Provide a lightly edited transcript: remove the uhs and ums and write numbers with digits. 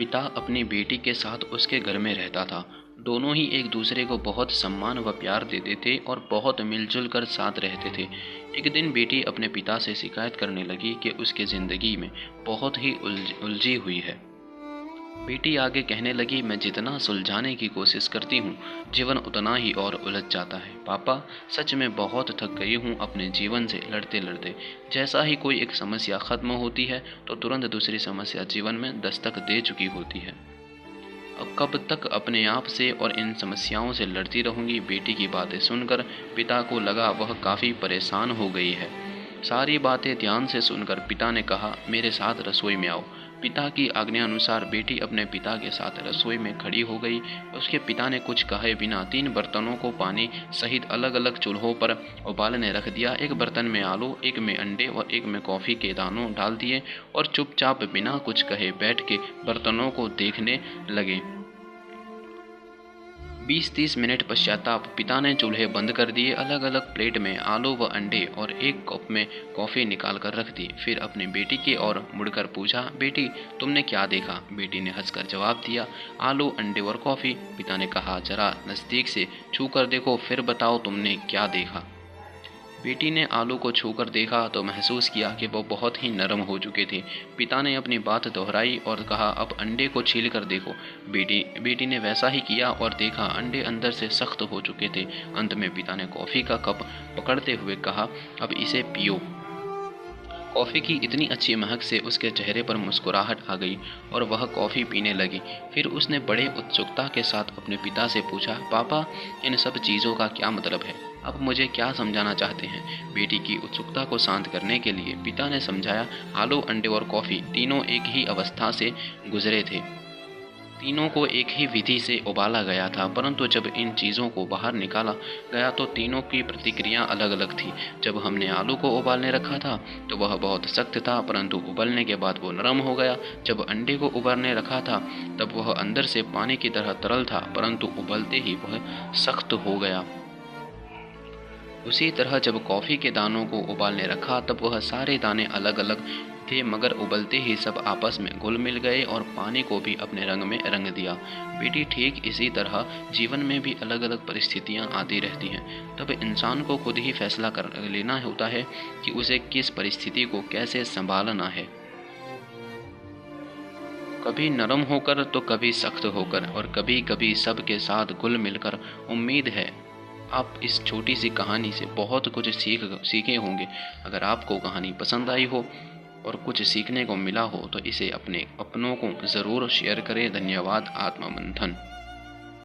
पिता अपनी बेटी के साथ उसके घर में रहता था। दोनों ही एक दूसरे को बहुत सम्मान व प्यार देते थे और बहुत मिलजुल कर साथ रहते थे। एक दिन बेटी अपने पिता से शिकायत करने लगी कि उसकी ज़िंदगी में बहुत ही उलझी हुई है। बेटी आगे कहने लगी, मैं जितना सुलझाने की कोशिश करती हूँ, जीवन उतना ही और उलझ जाता है। पापा, सच में बहुत थक गई हूँ अपने जीवन से लड़ते लड़ते। जैसा ही कोई एक समस्या खत्म होती है तो तुरंत दूसरी समस्या जीवन में दस्तक दे चुकी होती है। अब कब तक अपने आप से और इन समस्याओं से लड़ती रहूंगी। बेटी की बातें सुनकर पिता को लगा वह काफ़ी परेशान हो गई है। सारी बातें ध्यान से सुनकर पिता ने कहा, मेरे साथ रसोई में आओ। पिता की आज्ञा अनुसार बेटी अपने पिता के साथ रसोई में खड़ी हो गई। उसके पिता ने कुछ कहे बिना 3 बर्तनों को पानी सहित अलग अलग चूल्हों पर उबालने रख दिया। एक बर्तन में आलू, एक में अंडे और एक में कॉफ़ी के दानों डाल दिए और चुपचाप बिना कुछ कहे बैठ के बर्तनों को देखने लगे। 20-30 मिनट पश्चाताप पिता ने चूल्हे बंद कर दिए, अलग अलग प्लेट में आलू व अंडे और एक कप में कॉफ़ी निकाल कर रख दी। फिर अपनी बेटी की ओर मुड़कर पूछा, बेटी तुमने क्या देखा? बेटी ने हंसकर जवाब दिया, आलू, अंडे और कॉफ़ी। पिता ने कहा, जरा नज़दीक से छू कर देखो, फिर बताओ तुमने क्या देखा। बेटी ने आलू को छूकर देखा तो महसूस किया कि वो बहुत ही नरम हो चुके थे। पिता ने अपनी बात दोहराई और कहा, अब अंडे को छील कर देखो। बेटी ने वैसा ही किया और देखा, अंडे अंदर से सख्त हो चुके थे। अंत में पिता ने कॉफ़ी का कप पकड़ते हुए कहा, अब इसे पियो। कॉफ़ी की इतनी अच्छी महक से उसके चेहरे पर मुस्कुराहट आ गई और वह कॉफ़ी पीने लगी। फिर उसने बड़े उत्सुकता के साथ अपने पिता से पूछा, पापा इन सब चीज़ों का क्या मतलब है? अब मुझे क्या समझाना चाहते हैं? बेटी की उत्सुकता को शांत करने के लिए पिता ने समझाया, आलू, अंडे और कॉफ़ी तीनों एक ही अवस्था से गुजरे थे। तीनों को एक ही विधि से उबाला गया था, परंतु जब इन चीज़ों को बाहर निकाला गया तो तीनों की प्रतिक्रिया अलग अलग थी। जब हमने आलू को उबालने रखा था तो वह बहुत सख्त था, परंतु उबलने के बाद वो नरम हो गया। जब अंडे को उबालने रखा था तब वह अंदर से पानी की तरह तरल था, परंतु उबलते ही वह सख्त हो गया। उसी तरह जब कॉफ़ी के दानों को उबालने रखा तब वह सारे दाने अलग अलग थे, मगर उबलते ही सब आपस में घुल मिल गए और पानी को भी अपने रंग में रंग दिया। बेटी, ठीक इसी तरह जीवन में भी अलग अलग परिस्थितियां आती रहती हैं। तब इंसान को खुद ही फैसला कर लेना होता है कि उसे किस परिस्थिति को कैसे संभालना है। कभी नरम होकर तो कभी सख्त होकर और कभी कभी सबके साथ घुल मिलकर। उम्मीद है आप इस छोटी सी कहानी से बहुत कुछ सीखे होंगे। अगर आपको कहानी पसंद आई हो और कुछ सीखने को मिला हो तो इसे अपने अपनों को ज़रूर शेयर करें। धन्यवाद। आत्मा मंथन।